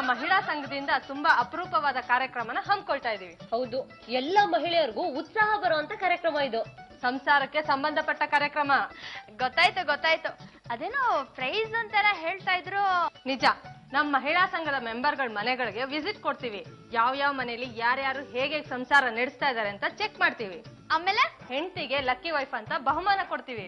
ಮಹಿಳಾ ಸಂಘದಿಂದ ತುಂಬಾ ಅಪರೂಪವಾದ ಕಾರ್ಯಕ್ರಮನ ಹಮ್ಮಿಕೊಳ್ತಾ ಇದೀವಿ. ಹೌದು, ಎಲ್ಲ ಮಹಿಳೆಯರಿಗೂ ಉತ್ಸಾಹ ಬರುವಂತ ಕಾರ್ಯಕ್ರಮ ಇದು. ಸಂಸಾರಕ್ಕೆ ಸಂಬಂಧಪಟ್ಟ ಕಾರ್ಯಕ್ರಮ. ಗೊತ್ತಾಯ್ತು. ಅದೇನೋ ಪ್ರೈಸ್ ಅಂತೆಲ್ಲ ಹೇಳ್ತಾ ಇದ್ರು. ನಿಜ. ನಮ್ಮ ಮಹಿಳಾ ಸಂಘದ ಮೆಂಬರ್ಗಳ ಮನೆಗಳಿಗೆ ವಿಸಿಟ್ ಕೊಡ್ತೀವಿ. ಯಾವ ಮನೆಯಲ್ಲಿ ಯಾರ್ಯಾರು ಹೇಗೆ ಸಂಸಾರ ನಡೆಸ್ತಾ ಇದಾರೆ ಅಂತ ಚೆಕ್ ಮಾಡ್ತೀವಿ. ಆಮೇಲೆ ಹೆಂಡತಿಗೆ ಲಕ್ಕಿ ವೈಫ್ ಅಂತ ಬಹುಮಾನ ಕೊಡ್ತೀವಿ.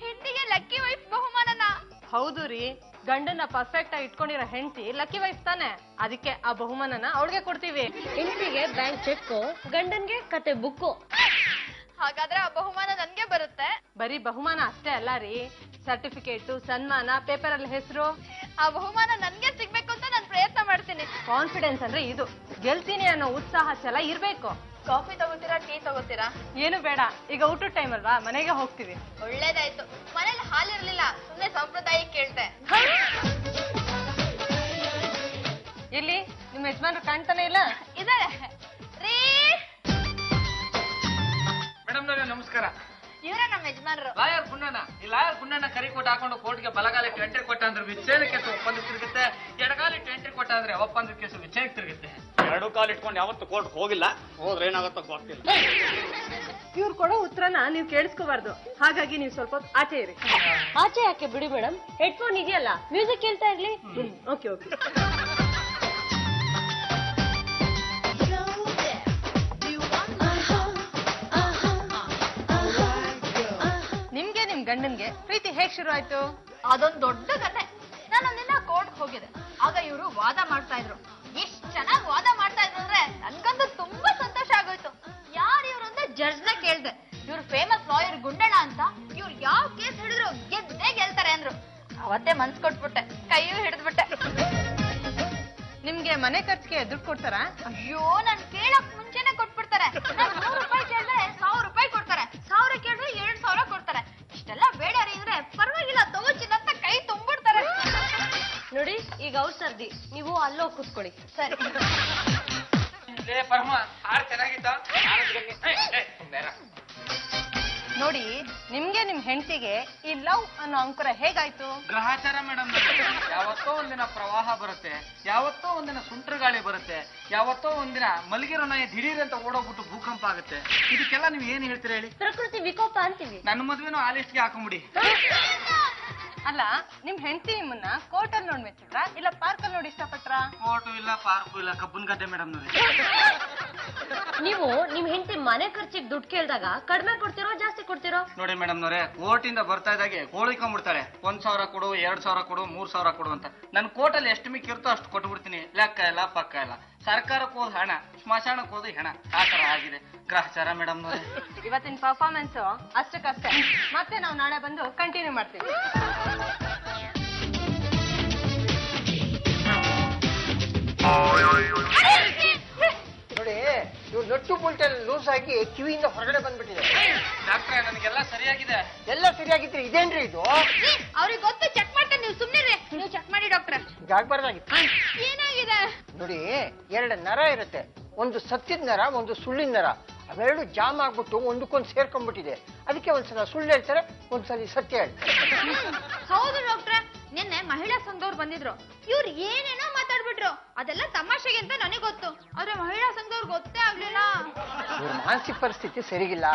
ಹೆಂಡತಿಗೆ ಲಕ್ಕಿ ವೈಫ್ ಬಹುಮಾನನ? ಹೌದು ರೀ. ಗಂಡನ್ನ ಪರ್ಫೆಕ್ಟ್ ಆಗಿ ಇಟ್ಕೊಂಡಿರೋ ಹೆಂಡತಿ ಲಕ್ಕಿ ವೈಫ್ ತಾನೆ, ಅದಕ್ಕೆ ಆ ಬಹುಮಾನನ ಅವಳಿಗೆ ಕೊಡ್ತೀವಿ. ಹೆಂಡತಿಗೆ ಬ್ಯಾಂಕ್ ಚೆಕ್, ಗಂಡನ್ಗೆ ಕತೆ ಬುಕ್ಕು. ಹಾಗಾದ್ರೆ ಆ ಬಹುಮಾನ ನನ್ಗೆ ಬರುತ್ತೆ? ಬರೀ ಬಹುಮಾನ ಅಷ್ಟೇ ಅಲ್ಲ ರೀ, ಸರ್ಟಿಫಿಕೇಟ್, ಸನ್ಮಾನ, ಪೇಪರ್ ಅಲ್ಲಿ ಹೆಸರು. ಆ ಬಹುಮಾನ ನನ್ಗೆ ಸಿಗ್ಬೇಕು ಅಂತ ನಾನು ಪ್ರಯತ್ನ ಮಾಡ್ತೀನಿ. ಕಾನ್ಫಿಡೆನ್ಸ್ ಅಂದ್ರೆ ಇದು. ಗೆಲ್ತೀನಿ ಅನ್ನೋ ಉತ್ಸಾಹ ಛಲ ಇರ್ಬೇಕು. ಕಾಫಿ ತಗೋತೀರಾ, ಟೀ ತಗೋತೀರಾ? ಏನು ಬೇಡ, ಈಗ ಊಟದ ಟೈಮ್ ಅಲ್ವಾ, ಮನೆಗೆ ಹೋಗ್ತೀವಿ. ಒಳ್ಳೇದಾಯ್ತು. ಮನೇಲಿ ಹಾಲಿರ್ಲಿಲ್ಲ, ಸುಮ್ನೆ ಸಂಪ್ರದಾಯ ಕೇಳ್ತೆ. ಇಲ್ಲಿ ನಿಮ್ ಯಜಮಾನ್ರು ಕಾಣ್ತಾನೆ ಇಲ್ಲ? ಇದಾರೆ ರೀ. ಮೇಡಮ್ ನಮಸ್ಕಾರ. ಇವರೇ ನಮ್ಮ ಯಜಮಾನ್ರು. ಲಾಯರ್ ಗುಂಡಣ್ಣ. ಈ ಲಾಯರ್ ಗುಂಡಣ್ಣ ಕರಿ ಕೊಟ್ಟು ಹಾಕೊಂಡು ಕೋರ್ಟ್ಗೆ ಬಲಗಾಲಕ್ಕೆ ಎಂಟ್ರಿ ಕೊಟ್ಟ ಅಂದ್ರೆ ವಿಚ್ಛೇದ ಕೇಸು ಒಪ್ಪಂದಕ್ಕೆ ತಿರುಗುತ್ತೆ, ಎಡಗಾಲಿಟ್ಟು ಎಂಟ್ರಿ ಕೊಟ್ಟ ಅಂದ್ರೆ ಒಪ್ಪಂದದ ಕೇಸು ವಿಚ್ಛೇದಕ್ಕೆ ತಿರುಗುತ್ತೆ. ಎರಡು ಕಾಲು ಇಟ್ಕೊಂಡು ಯಾವತ್ತು ಕೋರ್ಟ್ ಹೋಗಿಲ್ಲ, ಹೋದ್ರೆ ಏನಾಗುತ್ತೋ ಗೊತ್ತಿಲ್ಲ. ಇವ್ರು ಕೊಡೋ ಉತ್ತರನ ನೀವು ಕೇಳಿಸ್ಕೋಬಾರ್ದು, ಹಾಗಾಗಿ ನೀವು ಸ್ವಲ್ಪ ಆಚೆ ಇರಿ. ಆಚೆ ಯಾಕೆ ಬಿಡಿ ಮೇಡಮ್, ಹೆಡ್ಫೋನ್ ಇದೆಯಲ್ಲ, ಮ್ಯೂಸಿಕ್ ಕೇಳ್ತಾ ಇರ್ಲಿ. ಓಕೆ. ನಿಮ್ಗೆ ನಿಮ್ ಗಂಡನ್ಗೆ ಪ್ರೀತಿ ಹೇಗ್ ಶುರು ಆಯ್ತು? ಅದೊಂದ್ ದೊಡ್ಡ ಕತೆ. ನಾನೊಂದಿನ ಕೋರ್ಟ್ ಹೋಗಿದ್ದೆ. ಆಗ ಇವರು ವಾದ ಮಾಡ್ತಾ ಇದ್ರು. ಎಷ್ಟ್ ಚೆನ್ನಾಗಿ ವಾದ ಮಾಡ್ತಾ ಇದ್ರು ಅಂದ್ರೆ ನನ್ಗಂತೂ ತುಂಬಾ ಸಂತೋಷ ಆಗೋಯ್ತು. ಯಾರು ಇವ್ರು ಅಂತ ಜಡ್ಜ್ ನ ಕೇಳ್ದೆ. ಇವ್ರು ಫೇಮಸ್ ಲಾಯರ್ ಗುಂಡಣ್ಣ ಅಂತ. ಇವ್ರು ಯಾವ ಕೇಸ್ ಹಿಡಿದ್ರು ಗೆದ್ದೇ ಗೆಲ್ತಾರೆ ಅಂದ್ರು. ಅವತ್ತೇ ಮನ್ಸ್ ಕೊಟ್ಬಿಟ್ಟೆ, ಕೈಯೂ ಹಿಡಿದ್ಬಿಟ್ಟೆ. ನಿಮ್ಗೆ ಮನೆ ಖರ್ಚಿಗೆ ದುಡ್ಡು ಕೊಡ್ತಾರಾ? ಅಯ್ಯೋ, ನಾನ್ ಕೇಳಕ್ ಮುಂಚೆನೆ ಕೊಟ್ಬಿಡ್ತಾರೆ. ನಾನ್ 100 ರೂಪಾಯಿ ಕೇಳಿದ್ರೆ 1000 ರೂಪಾಯಿ ಕೊಡ್ತಾರೆ, 1000 ಕೇಳಿದ್ರೆ 2000 ಕೊಡ್ತಾರೆ. ಇಷ್ಟೆಲ್ಲ ಬೇಡ ರೀ ಅಂದ್ರೆ ಪರವಾಗಿಲ್ಲ ತಗೋಚಿದಂತ ಕೈ ತುಂಬಿಡ್ತಾರೆ. ನೋಡಿ, ಈಗ ಅವ್ರು ಸರ್ದಿ, ನೀವು ಅಲ್ಲೋ ಕೂತ್ಕೊಳ್ಳಿ. ಸರಿ. ಪರಮ ಹಾಡ್ ಚೆನ್ನಾಗಿತ್ತ? ನೋಡಿ, ನಿಮ್ಗೆ ನಿಮ್ ಹೆಂಡತಿಗೆ ಈ ಲವ್ ಅನ್ನೋ ಅಂಕುರ ಹೇಗಾಯ್ತು? ಗ್ರಹಚಾರ ಮೇಡಮ್. ಯಾವತ್ತೋ ಒಂದಿನ ಪ್ರವಾಹ ಬರುತ್ತೆ, ಯಾವತ್ತೋ ಒಂದಿನ ಸುಂಟ್ರ ಗಾಳಿ ಬರುತ್ತೆ, ಯಾವತ್ತೋ ಒಂದಿನ ಮಲಗಿರೋ ನಾಯಿ ದಿಢೀರ್ ಅಂತ ಓಡೋಗ್ಬಿಟ್ಟು ಭೂಕಂಪ ಆಗುತ್ತೆ. ಇದಕ್ಕೆಲ್ಲ ನೀವು ಏನ್ ಹೇಳ್ತೀರಾ ಹೇಳಿ? ಪ್ರಕೃತಿ ವಿಕೋಪ ಅಂತೀವಿ. ನನ್ನ ಮದ್ವೆನೂ ಆ ಲಿಸ್ಟ್ಗೆ ಹಾಕೊಂಬಿಡಿ. ಅಲ್ಲ, ನಿಮ್ ಹೆಂಡತಿ ನಿಮ್ಮನ್ನ ಕೋರ್ಟ್ ಅಲ್ಲಿ ನೋಡ್ ಮೆಚ್ಚಿದ್ರ ಇಲ್ಲ ಪಾರ್ಕ್ ಅಲ್ಲಿ ನೋಡಿ ಇಷ್ಟಪಟ್ರ? ಕೋರ್ಟು ಇಲ್ಲ, ಪಾರ್ಕು ಇಲ್ಲ, ಕಬ್ಬನ್ ಗದ್ದೆ ಮೇಡಮ್ ನೋಡಿ. ನೀವು ನಿಮ್ ಹೆಂಡತಿ ಮನೆ ಖರ್ಚಿಗೆ ದುಡ್ಡು ಕೇಳಿದಾಗ ಕಡಿಮೆ ಕೊಡ್ತಿರೋ ಜಾಸ್ತಿ ಕೊಡ್ತಿರೋ? ನೋಡಿ ಮೇಡಮ್ ನವ್ರೆ, ಕೋರ್ಟ್ ಇಂದ ಬರ್ತಾ ಇದ್ದಾಗೆ ಗೋಳಿಕೊಂಡ್ಬಿಡ್ತಾಳೆ. 1000 ಕೊಡು, 2000 ಕೊಡು, 3000 ಕೊಡು ಅಂತ. ನನ್ ಕೋರ್ಟಲ್ಲಿ ಎಷ್ಟು ಮಿಕ್ಕಿರುತ್ತೋ ಅಷ್ಟು ಕೊಟ್ಬಿಡ್ತೀನಿ. ಲೆಕ್ಕ ಇಲ್ಲ, ಪಕ್ಕ ಇಲ್ಲ. ಸರ್ಕಾರಕ್ಕೆ ಹೋದ ಹಣ, ಸ್ಮಶಾನಕ್ಕೆ ಹೋದ ಹೆಣ, ಆ ತರ ಆಗಿದೆ ಗ್ರಹಚಾರ ಮೇಡಮ್ ನವ್ರೆ. ಇವತ್ತಿನ ಪರ್ಫಾರ್ಮೆನ್ಸ್ ಅಷ್ಟಕ್ಕಷ್ಟೇ. ಮತ್ತೆ ನಾವು ನಾಳೆ ಬಂದು ಕಂಟಿನ್ಯೂ ಮಾಡ್ತೀವಿ. ನೋಡಿ, ಇವ್ರು ನಟ್ಟು ಬುಲ್ಟಲ್ಲಿ ಲೂಸ್ ಆಗಿ ಕಿವಿಯಿಂದ ಹೊರಗಡೆ ಬಂದ್ಬಿಟ್ಟಿದೆ. ಡಾಕ್ಟ್ರೆ, ನನಗೆಲ್ಲ ಸರಿಯಾಗಿದೆ. ಎಲ್ಲ ಸರಿಯಾಗಿದ್ರೆ ಇದೇನ್ರಿ ಇದು? ಅವ್ರಿಗೆ ಗೊತ್ತು, ಚೆಕ್ ಮಾಡ್ತಾರೆ. ನೀವು ಸುಮ್ನಿರಿ. ನೀವು ಚೆಕ್ ಮಾಡಿ ಡಾಕ್ಟ್ರೆ. ಆಗ್ಬಾರ್ದಾಗಿತ್ತು. ಏನಾಗಿದೆ? ನೋಡಿ, 2 ನರ ಇರುತ್ತೆ. ಒಂದು ಸತ್ತಿದ ನರ, ಒಂದು ಸುಳ್ಳಿನ ನರ. ಅವೆರಡು ಜಾಮ್ ಆಗ್ಬಿಟ್ಟು ಒಂದಕ್ಕೊಂದು ಸೇರ್ಕೊಂಡ್ಬಿಟ್ಟಿದೆ. ಅದಕ್ಕೆ ಒಂದ್ಸಲ ಸುಳ್ಳು ಹೇಳ್ತಾರೆ, ಒಂದ್ಸಲ ಸತ್ಯ ಹೇಳ್ತಾರೆ. ಹೌದು ಡಾಕ್ಟ್ರೆ, ನಿನ್ನೆ ಮಹಿಳಾ ಸಂಘದವ್ರು ಬಂದಿದ್ರು. ಇವ್ರು ಏನೇನೋ ಮಾತಾಡ್ಬಿಟ್ರು. ಅದೆಲ್ಲ ತಮಾಷೆಗೆ ಅಂತ ನನಗೆ ಗೊತ್ತು, ಆದ್ರೆ ಮಹಿಳಾ ಸಂಘದವ್ರು ಗೊತ್ತೇ ಆಗ್ಲಿಲ್ಲ. ಇವ್ರ ಮಾನಸಿಕ ಪರಿಸ್ಥಿತಿ ಸರಿಗಿಲ್ಲ.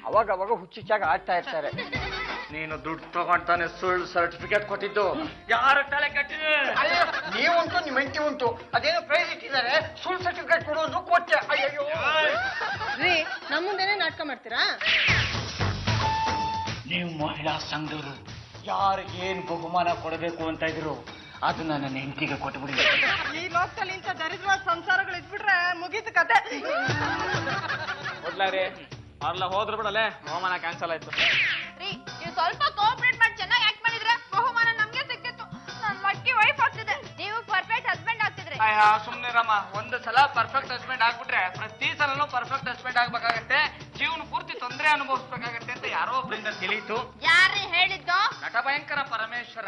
ಅವಾಗ ಹುಚ್ಚುಚ್ಚಾಗಿ ಆಡ್ತಾ ಇರ್ತಾರೆ. ನೀನು ದುಡ್ಡು ತಗೊಂಡ್ತಾನೆ ಸುಳ್ಳು ಸರ್ಟಿಫಿಕೇಟ್ ಕೊಟ್ಟಿದ್ದು ಯಾರ ತಲೆ ಕಟ್ಟಿದೆ? ನೀವುಂಟು, ನಿಮ್ಮ ಹೆಂಡತಿ ಉಂಟು. ಅದೇನೋ ಪ್ರೈಸ್ ಇಟ್ಟಿದ್ದಾರೆ, ಸುಳ್ಳು ಸರ್ಟಿಫಿಕೇಟ್ ಕೊಡೋದು ಕೊಟ್ಟೆ. ಅಯ್ಯೋ ರೀ, ನಮ್ಮ ಮುಂದೆನೆ ನಾಟಕ ಮಾಡ್ತೀರಾ? ನೀವು ಮಹಿಳಾ ಸಂಘದವರು ಯಾರಿಗೇನ್ ಬಹುಮಾನ ಕೊಡಬೇಕು ಅಂತ ಇದ್ರು ಅದನ್ನ ನನ್ನ ಹೆಂಡತಿಗೆ ಕೊಟ್ಬಿಡಿ. ಈ ಲೋಕದಲ್ಲಿ ಇಂಥ ದರಿದ್ರವಾದ ಸಂಸಾರಗಳು ಇದ್ಬಿಟ್ರೆ ಮುಗೀತು ಕತೆ. ಕೊಡ್ಲಾರಿ ಅವ್ರೆಲ್ಲ ಹೋದ್ರು ಬಿಡಲೆ, ಬಹುಮಾನ ಕ್ಯಾನ್ಸಲ್ ಆಯ್ತು. ರೀ, ನೀವು ಸ್ವಲ್ಪ ಕೋಆಪರೇಟ್ ಮಾಡಿ ಚೆನ್ನಾಗಿ ಆಕ್ಟ್ ಮಾಡಿದ್ರೆ ಬಹುಮಾನ ನಮ್ಗೆ ಸಿಕ್ಕಿತ್ತು. ನನ್ ಲಕ್ಕಿ ವೈಫ್ ಆಗ್ತಿದೆ, ನೀವು ಪರ್ಫೆಕ್ಟ್ ಹಸ್ಬೆಂಡ್ ಆಗ್ತಿದ್ರೆ. ಸುಮ್ನೆ ರಮ್ಮ, ಒಂದು ಸಲ ಪರ್ಫೆಕ್ಟ್ ಹಸ್ಬೆಂಡ್ ಆಗ್ಬಿಟ್ರೆ ಪ್ರತಿ ಸಲನೂ ಪರ್ಫೆಕ್ಟ್ ಹಸ್ಬೆಂಡ್ ಆಗ್ಬೇಕಾಗತ್ತೆ. ಜೀವನ ಪೂರ್ತಿ ತೊಂದರೆ ಅನುಭವಿಸ್ಬೇಕಾಗತ್ತೆ ಅಂತ ಯಾರೋ ಒಬ್ಬರಿಂದ ತಿಳಿಯಿತು. ಯಾರೇ ಹೇಳಿದ್ದು? ನಟ ಭಯಂಕರ ಪರಮೇಶ್ವರ.